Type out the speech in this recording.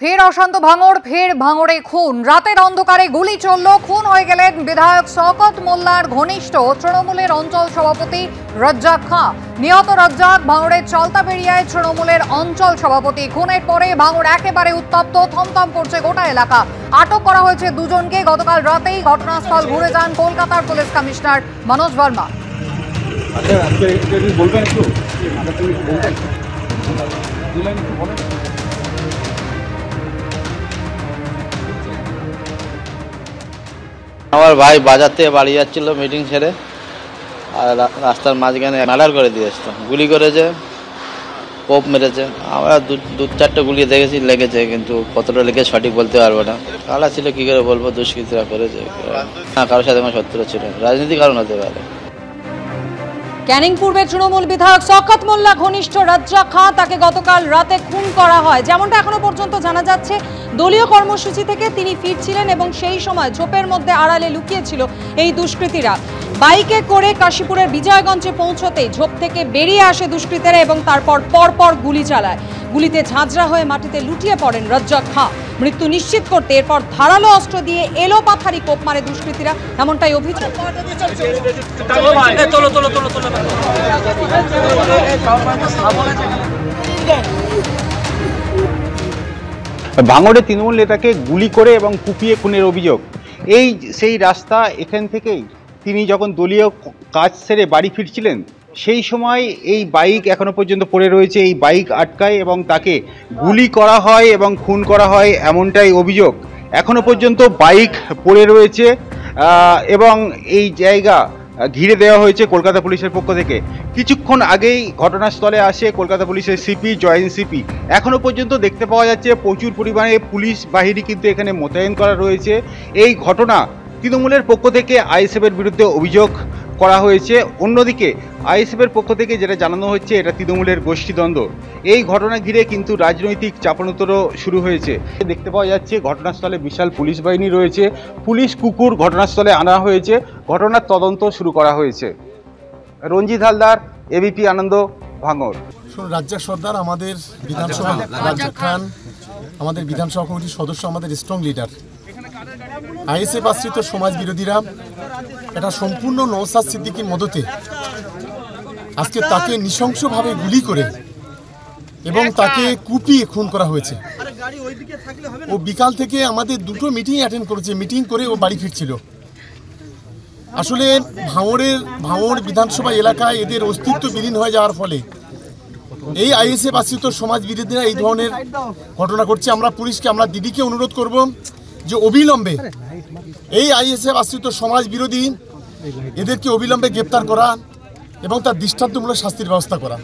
ফের অশান্ত ভাঙড়, ফের ভাঙড়ে খুন। রাতের অন্ধকারে গুলি চলল, খুন হয়ে গেলেন বিধায়ক শওকত মোল্লার ঘনিষ্ঠ তৃণমূলের অঞ্চল সভাপতি রাজ্জাক খাঁ। নিহত রাজ্জাক ভাঙড়ের চালতাবেড়িয়ায় তৃণমূলের অঞ্চল সভাপতি। খুনের পরে ভাঙড় একেবারে উত্তপ্ত, থমথম করছে গোটা এলাকা। আটক করা হয়েছে দুজনকে। গতকাল রাতেই ঘটনাস্থল ঘুরে যান কলকাতার পুলিশ কমিশনার মনোজ বর্মা। আমার ভাই বাজার থেকে বাড়ি যাচ্ছিল মিটিং ছেড়ে, আর রাস্তার মাঝখানে মার্ডার করে দিয়ে আসতো। গুলি করেছে, কোপ মেরেছে। আমরা দু চারটে গুলি দেখেছি, লেগেছে, কিন্তু কতটা লেগেছে সঠিক বলতে পারবো না। কারা ছিল কী করে বলবো, দুষ্কৃতীরা করেছে না, কারোর সাথে কোনো শত্রু ছিল, রাজনীতি কারণ হতে পারে। ক্যানিং পূর্বের তৃণমূল বিধায়ক শওকত মোল্লা ঘনিষ্ঠ রাজ্জাক খাঁ, তাকে গতকাল রাতে খুন করা হয়। যেমনটা এখনো পর্যন্ত জানা যাচ্ছে, দলীয় কর্মসূচি থেকে তিনি ফিরছিলেন এবং সেই সময় ঝোপের মধ্যে আড়ালে লুকিয়েছিল এই দুষ্কৃতীরা। বাইকে করে কাশীপুরের বিজয়গঞ্জে পৌঁছতেই ঝোপ থেকে বেরিয়ে আসে দুষ্কৃতীরা এবং তারপর পরপর গুলি চালায়। গুলিতে ঝাঁঝরা হয়ে মাটিতে লুটিয়ে পড়েন রাজ্জাক খাঁ। মৃত্যু নিশ্চিত করতে এরপর ধারালো অস্ত্র দিয়ে এলোপাথারি কোপ মারে দুষ্কৃতীরা, এমনটাই অভিযোগ। ভাঙড়ে তৃণমূল নেতাকে গুলি করে এবং কুপিয়ে খুনের অভিযোগ। এই সেই রাস্তা, এখান থেকেই তিনি যখন দলীয় কাজ সেরে বাড়ি ফিরছিলেন, সেই সময় এই বাইক এখনো পর্যন্ত পড়ে রয়েছে। এই বাইক আটকায় এবং তাকে গুলি করা হয় এবং খুন করা হয়, এমনটাই অভিযোগ। এখনো পর্যন্ত বাইক পড়ে রয়েছে এবং এই জায়গা ঘিরে দেওয়া হয়েছে কলকাতা পুলিশের পক্ষ থেকে। কিছুক্ষণ আগেই ঘটনাস্থলে আসে কলকাতা পুলিশের সিপি, জয়েন্ট সিপি। এখনো পর্যন্ত দেখতে পাওয়া যাচ্ছে প্রচুর পরিমাণে পুলিশ বাহিনী কিন্তু এখানে মোতায়েন করা রয়েছে। এই ঘটনা তৃণমূলের পক্ষ থেকে আইএসএফের বিরুদ্ধে অভিযোগ করা হয়েছে। অন্যদিকে আইএসএফের পক্ষ থেকে যেটা জানানো হচ্ছে, এটা তৃণমূলের গোষ্ঠীদ্বন্দ্ব। এই ঘটনা ঘিরে কিন্তু রাজনৈতিক চাপানোতরও শুরু হয়েছে। দেখতে পাওয়া যাচ্ছে ঘটনাস্থলে বিশাল পুলিশ বাহিনী রয়েছে, পুলিশ কুকুর ঘটনাস্থলে আনা হয়েছে, ঘটনার তদন্ত শুরু করা হয়েছে। রঞ্জিত হালদার, এবিপি আনন্দ, ভাঙড়। রাজ্জাক সর্দার আমাদের বিধানসভা, রাজ্জাক খান আমাদের বিধানসভা কমিটির সদস্য, আমাদের স্ট্রং লিডার। আইএসএফ আশ্রিত সমাজ বিরোধীরা এটা সম্পূর্ণ নওশাদ সিদ্দিকীর মদতে আজকে তাকে নৃশংসভাবে গুলি করে এবং তাকে কুপিয়ে খুন করা হয়েছে। ও বিকাল থেকে আমাদের দুটো মিটিং অ্যাটেন্ড করেছে, মিটিং করে ও বাড়ি ফিরছিল। আসলে ভাঙড় বিধানসভা এলাকায় এদের অস্তিত্ব বিলীন হয়ে যাওয়ার ফলে এই আইএসএফ আশ্রিত সমাজ বিরোধীরা এই ধরনের ঘটনা করছে। আমরা পুলিশকে, আমরা দিদিকে অনুরোধ করব যে অবিলম্বে এই আইএসএফ আশ্রিত সমাজ বিরোধী এদেরকে অবিলম্বে গ্রেপ্তার করা এবং তার দৃষ্টান্তমূলক শাস্তির ব্যবস্থা করা।